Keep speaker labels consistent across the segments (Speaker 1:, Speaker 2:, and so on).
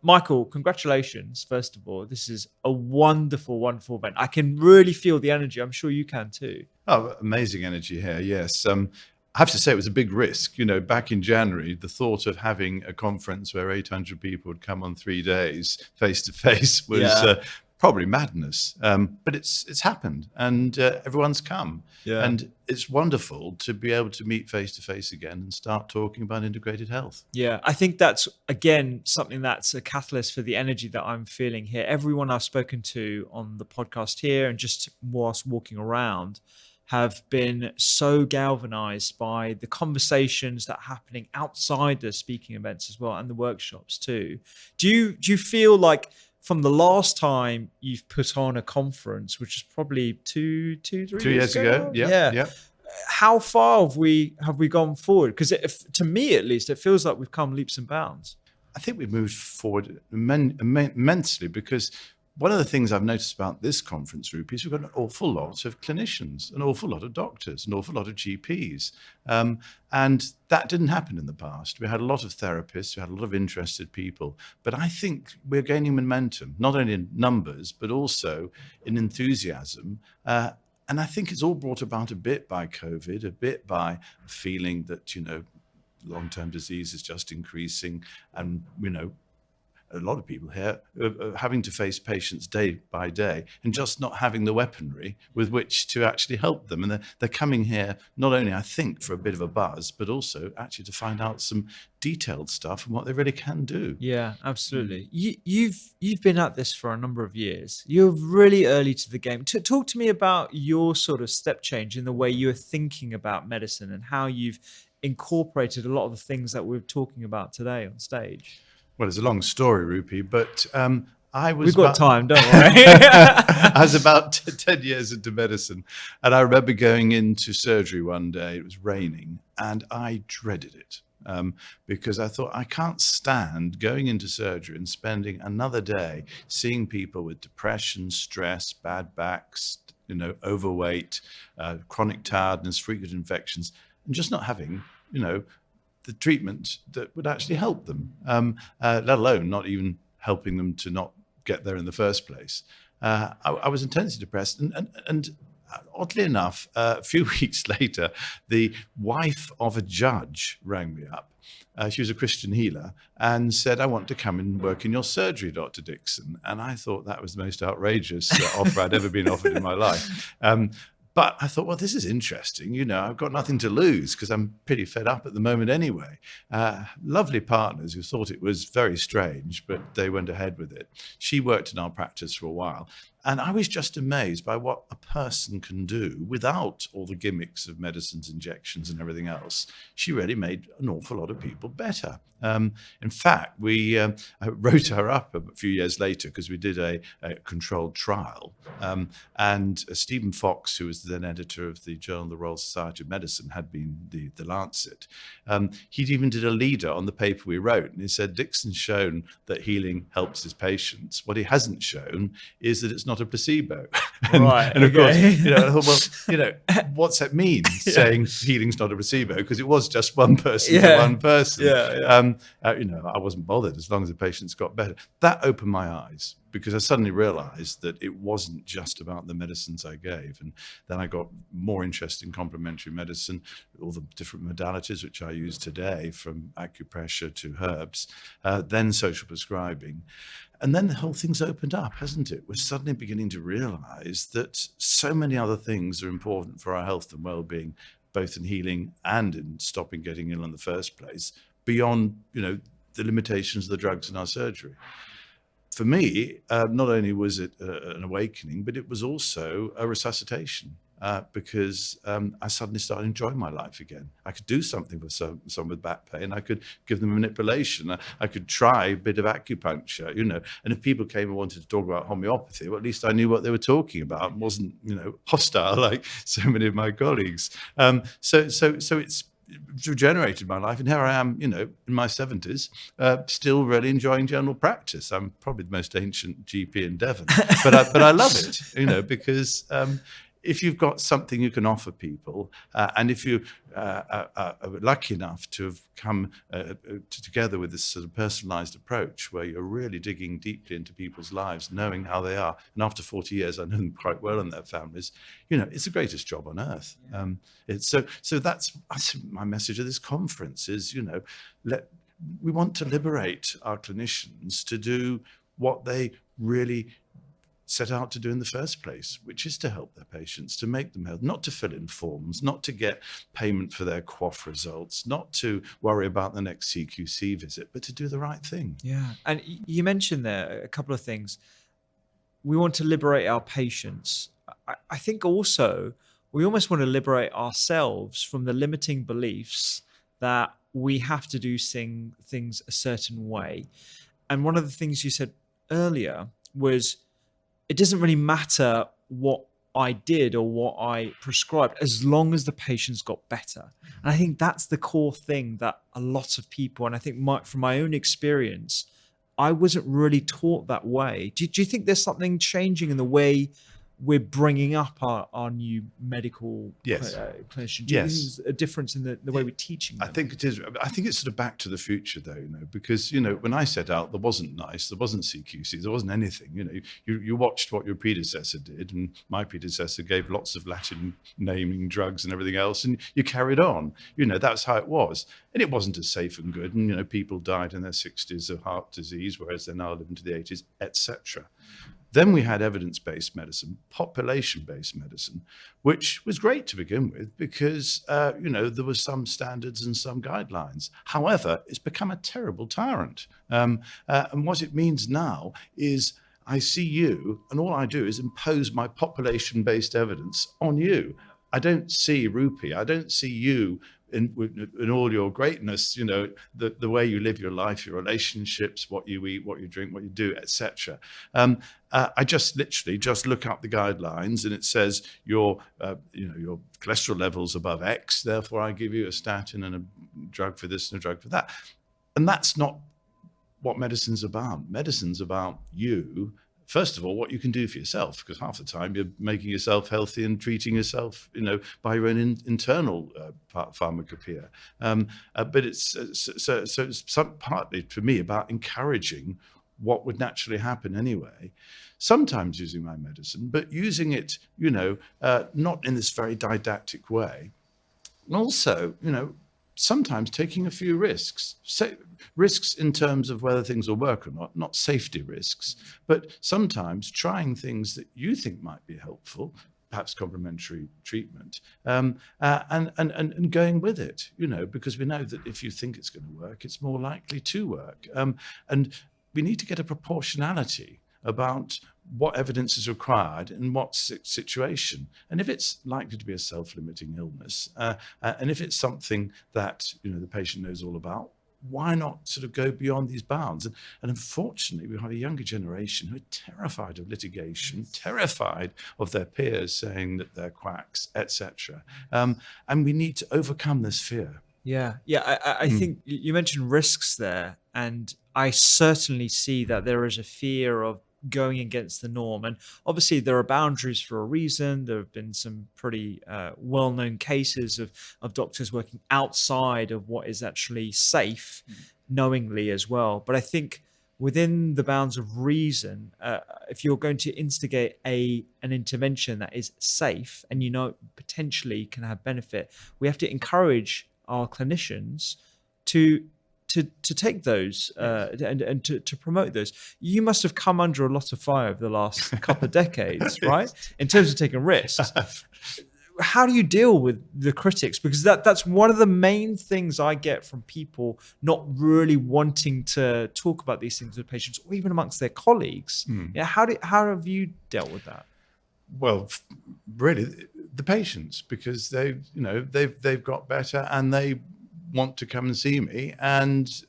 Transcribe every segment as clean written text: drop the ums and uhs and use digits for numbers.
Speaker 1: Michael, congratulations, first of all. This is a wonderful, wonderful event. I can really feel the energy. I'm sure you can too.
Speaker 2: Oh, amazing energy here. Yes. I have to say it was a big risk. Back in January, the thought of having a conference where 800 people would come on 3 days face to face was probably madness. But it's happened, and everyone's come.
Speaker 1: Yeah.
Speaker 2: And it's wonderful to be able to meet face to face again and start talking about integrated health.
Speaker 1: Yeah, I think that's, again, something that's a catalyst for the energy that I'm feeling here. Everyone I've spoken to on the podcast here and just whilst walking around have been so galvanized by the conversations that are happening outside the speaking events as well, and the workshops too. Do you feel like from the last time you've put on a conference, which is probably 3
Speaker 2: 2 years ago? Yeah.
Speaker 1: How far have we gone forward? Because to me, at least, it feels like we've come leaps and bounds.
Speaker 2: I think we've moved forward immensely, because one of the things I've noticed about this conference, Rupy, is we've got an awful lot of clinicians, an awful lot of doctors, an awful lot of GPs. And that didn't happen in the past. We had a lot of therapists, we had a lot of interested people. But I think we're gaining momentum, not only in numbers, but also in enthusiasm. And I think it's all brought about a bit by COVID, a bit by a feeling that, long-term disease is just increasing, and, a lot of people here are having to face patients day by day and just not having the weaponry with which to actually help them. And they're coming here not only, I think, for a bit of a buzz, but also actually to find out some detailed stuff and what they really can do.
Speaker 1: Yeah, absolutely. You've been at this for a number of years. You're really early to the game. Talk to me about your sort of step change in the way you're thinking about medicine and how you've incorporated a lot of the things that we're talking about today on stage.
Speaker 2: Well, it's a long story, Rupy, but
Speaker 1: We've got time, don't worry.
Speaker 2: I was about 10 years into medicine, and I remember going into surgery one day. It was raining, and I dreaded it because I thought, I can't stand going into surgery and spending another day seeing people with depression, stress, bad backs, overweight, chronic tiredness, frequent infections, and just not having, the treatment that would actually help them, let alone not even helping them to not get there in the first place. I was intensely depressed, and oddly enough, a few weeks later, the wife of a judge rang me up. She was a Christian healer and said, "I want to come and work in your surgery, Dr. Dixon." And I thought that was the most outrageous offer I'd ever been offered in my life. But I thought, well, this is interesting. I've got nothing to lose because I'm pretty fed up at the moment anyway. Lovely partners who thought it was very strange, but they went ahead with it. She worked in our practice for a while. And I was just amazed by what a person can do without all the gimmicks of medicines, injections, and everything else. She really made an awful lot of people better. In fact, we wrote her up a few years later because we did a controlled trial. And Stephen Fox, who was the then editor of the Journal of the Royal Society of Medicine, had been the Lancet. He even did a leader on the paper we wrote. And he said, Dixon's shown that healing helps his patients. What he hasn't shown is that it's not a placebo. and of course, I thought, what's that mean, saying healing's not a placebo? Because it was just one person to one person. I wasn't bothered as long as the patients got better. That opened my eyes, because I suddenly realized that it wasn't just about the medicines I gave. And then I got more interest in complementary medicine, all the different modalities which I use today, from acupressure to herbs, then social prescribing. And then the whole thing's opened up, hasn't it? We're suddenly beginning to realize that so many other things are important for our health and well-being, both in healing and in stopping getting ill in the first place, beyond, the limitations of the drugs in our surgery. For me, not only was it an awakening, but it was also a resuscitation, because I suddenly started enjoying my life again. I could do something for someone with back pain. I could give them manipulation. I could try a bit of acupuncture, And if people came and wanted to talk about homeopathy, well, at least I knew what they were talking about and wasn't, hostile like so many of my colleagues. So it's regenerated my life, and here I am, in my 70s, still really enjoying general practice. I'm probably the most ancient GP in Devon, but I love it, because if you've got something you can offer people, and if you are lucky enough to have come together with this sort of personalized approach where you're really digging deeply into people's lives, knowing how they are, and after 40 years I know them quite well and their families, it's the greatest job on earth. It's so that's my message of this conference is, we want to liberate our clinicians to do what they really set out to do in the first place, which is to help their patients, to make them healthy, not to fill in forms, not to get payment for their QOF results, not to worry about the next CQC visit, but to do the right thing.
Speaker 1: Yeah. And you mentioned there a couple of things. We want to liberate our patients. I think also we almost want to liberate ourselves from the limiting beliefs that we have to do things a certain way. And one of the things you said earlier was, it doesn't really matter what I did or what I prescribed as long as the patients got better. And I think that's the core thing that a lot of people, and I think from my own experience, I wasn't really taught that way. Do you think there's something changing in the way we're bringing up our new medical clinicians? Do you think there's a difference in the way we're teaching them?
Speaker 2: I think it is. I think it's sort of back to the future, though, because, when I set out, there wasn't NICE, there wasn't CQC, there wasn't anything. You watched what your predecessor did, and my predecessor gave lots of Latin naming drugs and everything else, and you carried on. That's how it was. And it wasn't as safe and good. And, people died in their 60s of heart disease, whereas they're now living to the 80s, etc. Then we had evidence-based medicine, population-based medicine, which was great to begin with because, there were some standards and some guidelines. However, it's become a terrible tyrant. And what it means now is I see you, and all I do is impose my population-based evidence on you. I don't see Rupy. I don't see you in all your greatness, the way you live your life, your relationships, what you eat, what you drink, what you do, etc. I just literally look up the guidelines, and it says your cholesterol level's above X, therefore I give you a statin and a drug for this and a drug for that. And that's not what medicine's about. Medicine's about you. First of all, what you can do for yourself, because half the time you're making yourself healthy and treating yourself, by your own internal pharmacopoeia. But it's partly for me about encouraging what would naturally happen anyway. Sometimes using my medicine, but using it, not in this very didactic way. And also, sometimes taking a few risks. Risks in terms of whether things will work or not safety risks, but sometimes trying things that you think might be helpful, perhaps complementary treatment, and going with it, because we know that if you think it's going to work, it's more likely to work. And we need to get a proportionality about what evidence is required in what situation. And if it's likely to be a self-limiting illness, and if it's something that the patient knows all about, why not sort of go beyond these bounds? And unfortunately, we have a younger generation who are terrified of litigation, terrified of their peers saying that they're quacks, etc. And we need to overcome this fear.
Speaker 1: Yeah. I think you mentioned risks there, and I certainly see that there is a fear of going against the norm. And obviously there are boundaries for a reason. There have been some pretty well-known cases of doctors working outside of what is actually safe, knowingly as well. But I think within the bounds of reason, if you're going to instigate an intervention that is safe and potentially can have benefit, we have to encourage our clinicians to take those and to promote those. You must have come under a lot of fire over the last couple of decades, right? In terms of taking risks. How do you deal with the critics? Because that's one of the main things I get from people not really wanting to talk about these things with patients, or even amongst their colleagues. How have you dealt with that?
Speaker 2: Well, really, the patients, because they've got better and they want to come and see me and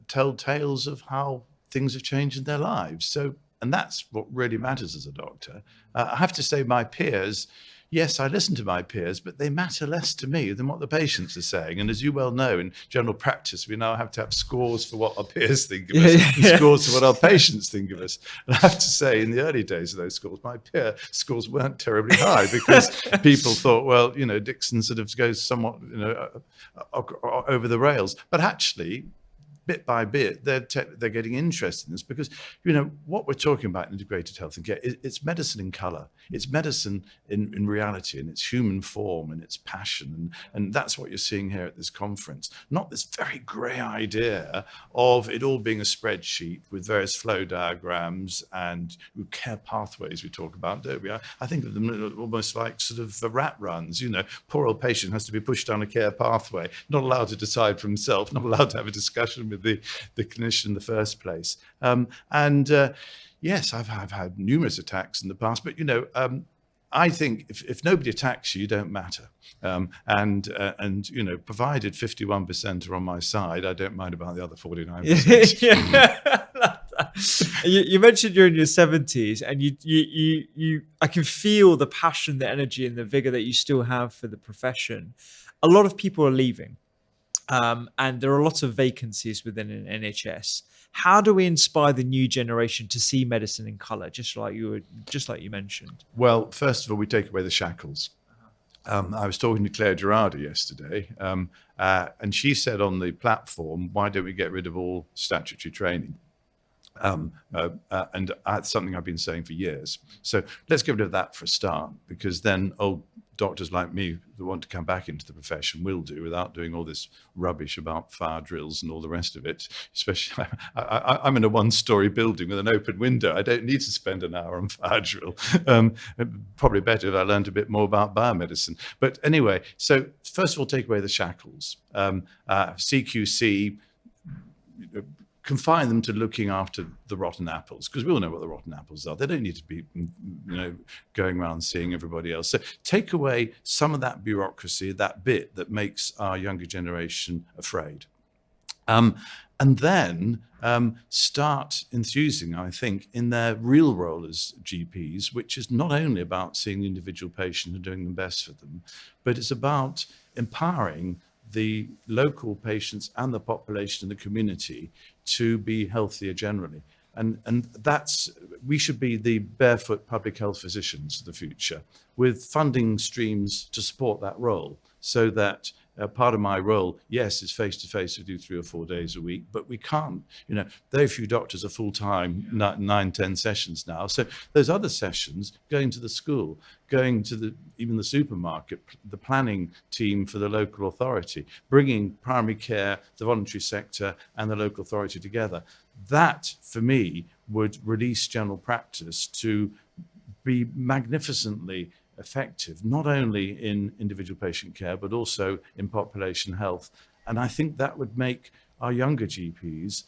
Speaker 2: tell tales of how things have changed in their lives. And that's what really matters as a doctor. I have to say my peers, yes, I listen to my peers, but they matter less to me than what the patients are saying. And as you well know, in general practice, we now have to have scores for what our peers think of us and scores for what our patients think of us. And I have to say, in the early days of those scores, my peer scores weren't terribly high because people thought, well, Dixon sort of goes somewhat, over the rails. But actually, bit by bit, they're getting interested in this because, what we're talking about in integrated health and care, it's medicine in color. It's medicine in reality, and it's human form and its passion. And that's what you're seeing here at this conference. Not this very gray idea of it all being a spreadsheet with various flow diagrams and care pathways we talk about, don't we? I think of them almost like sort of rat runs. Poor old patient has to be pushed down a care pathway, not allowed to decide for himself, not allowed to have a discussion with the clinician in the first place. Yes, I've had numerous attacks in the past, but I think if nobody attacks you, you don't matter. Provided 51% are on my side, I don't mind about the other 49%.
Speaker 1: You mentioned you're in your 70s, and I can feel the passion, the energy, and the vigor that you still have for the profession. A lot of people are leaving. And there are lots of vacancies within an NHS. How do we inspire the new generation to see medicine in colour, just like you mentioned?
Speaker 2: Well, first of all, we take away the shackles. I was talking to Claire Gerardi yesterday, and she said on the platform, "Why don't we get rid of all statutory training?" And that's something I've been saying for years. So let's get rid of that for a start, because then old doctors like me that want to come back into the profession will do without doing all this rubbish about fire drills and all the rest of it. Especially, I'm in a one-story building with an open window. I don't need to spend an hour on fire drill. Probably better if I learned a bit more about biomedicine. But anyway, so first of all, take away the shackles. CQC, confine them to looking after the rotten apples, because we all know what the rotten apples are. They don't need to be, going around seeing everybody else. So take away some of that bureaucracy, that bit that makes our younger generation afraid. And then start enthusing, I think, in their real role as GPs, which is not only about seeing the individual patient and doing the best for them, but it's about empowering the local patients and the population in the community to be healthier generally. And we should be the barefoot public health physicians of the future, with funding streams to support that role, so that part of my role, yes, is face-to-face with you 3 or 4 days a week, but we can't, very few doctors are full-time, 9-10 sessions now. So those other sessions, going to the school, going to even the supermarket, the planning team for the local authority, bringing primary care, the voluntary sector, and the local authority together. That, for me, would release general practice to be magnificently effective, not only in individual patient care, but also in population health. And I think that would make our younger GPs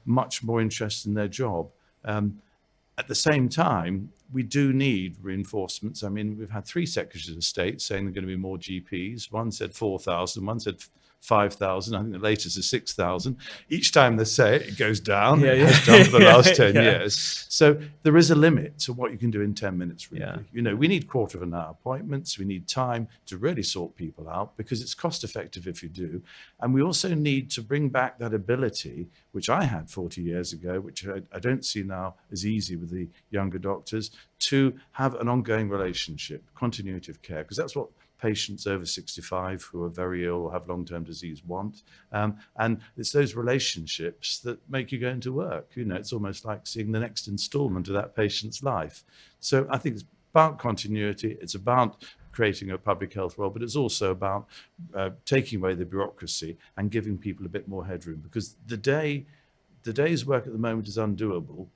Speaker 2: much more interested in their job. At the same time, we do need reinforcements. I mean, we've had 3 secretaries of state saying there are going to be more GPs. One said 4,000, one said 5,000. I think the latest is 6,000. Each time they say it, it goes down. It has done for the last 10 years. So there is a limit to what you can do in 10 minutes, really. We need quarter of an hour appointments. We need time to really sort people out, because it's cost effective if you do. And we also need to bring back that ability, which I had 40 years ago, which I don't see now as easy with the younger doctors, to have an ongoing relationship, continuity of care, because that's what patients over 65 who are very ill or have long-term disease want. And it's those relationships that make you go into work. It's almost like seeing the next installment of that patient's life. So I think it's about continuity. It's about creating a public health role, but it's also about taking away the bureaucracy and giving people a bit more headroom, because the day's work at the moment is undoable.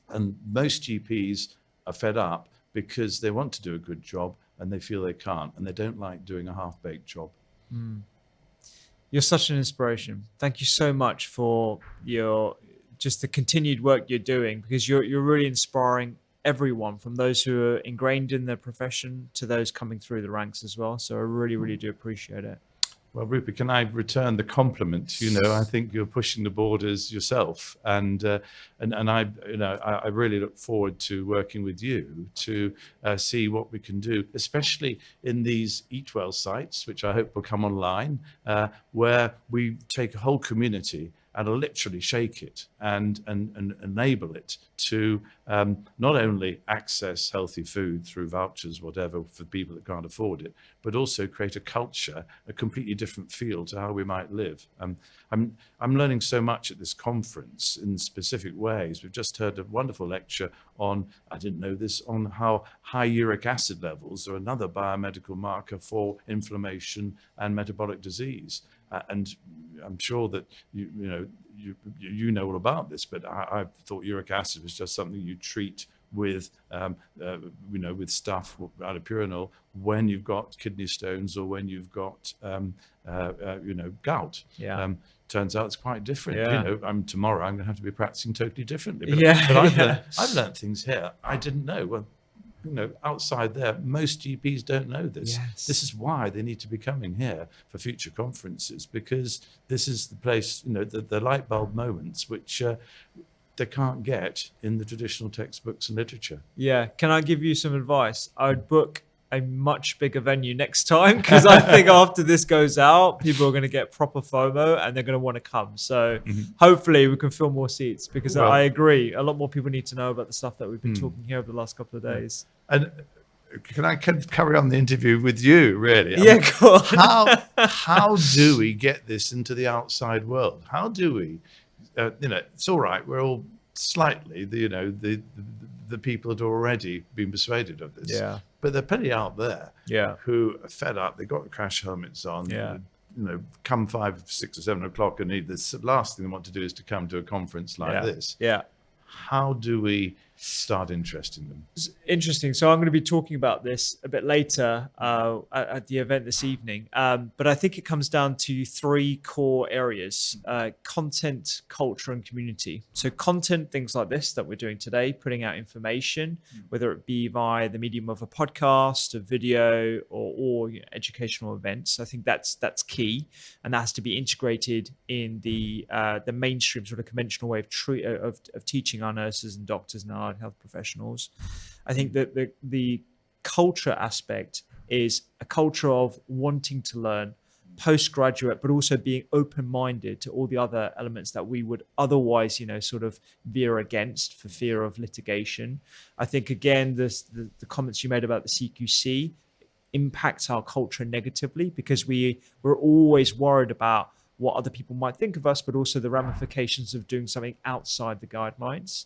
Speaker 2: And most GPs are fed up because they want to do a good job and they feel they can't, and they don't like doing a half-baked job.
Speaker 1: You're such an inspiration. Thank you so much for just the continued work you're doing, because you're really inspiring everyone, from those who are ingrained in their profession to those coming through the ranks as well. So I really, really do appreciate it.
Speaker 2: Well, Rupy, can I return the compliment? I think you're pushing the borders yourself, and I really look forward to working with you to see what we can do, especially in these Eat Well sites, which I hope will come online, where we take a whole community and literally shake it and enable it to not only access healthy food through vouchers, whatever, for people that can't afford it, but also create a culture, a completely different feel to how we might live. I'm learning so much at this conference in specific ways. We've just heard a wonderful lecture on, I didn't know this, on how high uric acid levels are another biomedical marker for inflammation and metabolic disease. And I'm sure that you know all about this, but I thought uric acid was just something you treat with with stuff out of Purinol when you've got kidney stones or when you've got gout.
Speaker 1: Yeah.
Speaker 2: Turns out it's quite different.
Speaker 1: Yeah.
Speaker 2: Tomorrow I'm going to have to be practicing totally differently.
Speaker 1: But
Speaker 2: I've learned things here I didn't know. Well, outside there, most GPs don't know this.
Speaker 1: Yes.
Speaker 2: This is why they need to be coming here for future conferences, because this is the place, the light bulb moments which they can't get in the traditional textbooks and literature.
Speaker 1: Yeah. Can I give you some advice? I would book a much bigger venue next time, because I think after this goes out, people are going to get proper FOMO and they're going to want to come. So hopefully we can fill more seats, because I agree, a lot more people need to know about the stuff that we've been talking here over the last couple of days.
Speaker 2: And can I carry on the interview with you, really?
Speaker 1: Go on.
Speaker 2: How do we get this into the outside world? How do we, it's all right, we're all slightly, the people that are already been persuaded of this.
Speaker 1: Yeah.
Speaker 2: But there are plenty out there who are fed up. They've got the crash helmets on.
Speaker 1: Yeah.
Speaker 2: Come 5, 6 or 7 o'clock, and the last thing they want to do is to come to a conference like this.
Speaker 1: Yeah.
Speaker 2: How do we start interesting them?
Speaker 1: It's interesting. So I'm going to be talking about this a bit later at the event this evening. But I think it comes down to 3 core areas: content, culture, and community. So content, things like this that we're doing today, putting out information, whether it be via the medium of a podcast, a video, or educational events. I think that's key, and that has to be integrated in the mainstream sort of conventional way of teaching our nurses and doctors and our health professionals. I think that the culture aspect is a culture of wanting to learn postgraduate, but also being open-minded to all the other elements that we would otherwise, sort of veer against for fear of litigation. I think, again, the comments you made about the CQC impacts our culture negatively, because we're always worried about what other people might think of us, but also the ramifications of doing something outside the guidelines.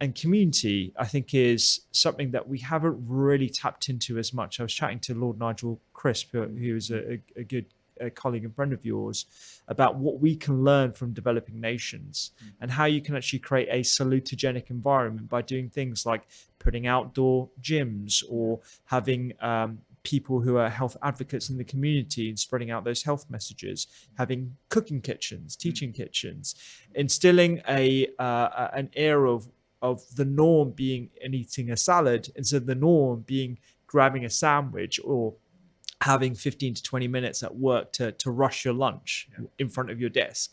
Speaker 1: And community, I think, is something that we haven't really tapped into as much. I was chatting to Lord Nigel Crisp, who is a good colleague and friend of yours, about what we can learn from developing nations and how you can actually create a salutogenic environment by doing things like putting outdoor gyms or having people who are health advocates in the community and spreading out those health messages, having cooking kitchens, teaching kitchens, instilling an air of the norm being eating a salad instead of the norm being grabbing a sandwich or having 15 to 20 minutes at work to rush your lunch in front of your desk.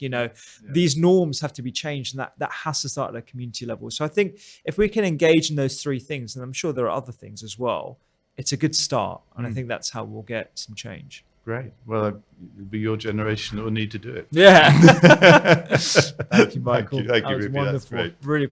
Speaker 1: These norms have to be changed, and that has to start at a community level. So I think if we can engage in those 3 things, and I'm sure there are other things as well, it's a good start. And I think that's how we'll get some change.
Speaker 2: Great. Well, it'll be your generation that will need to do it.
Speaker 1: Yeah. Thank you, Michael.
Speaker 2: Thank you,
Speaker 1: That was
Speaker 2: Rupy.
Speaker 1: wonderful.
Speaker 2: That's great.
Speaker 1: Really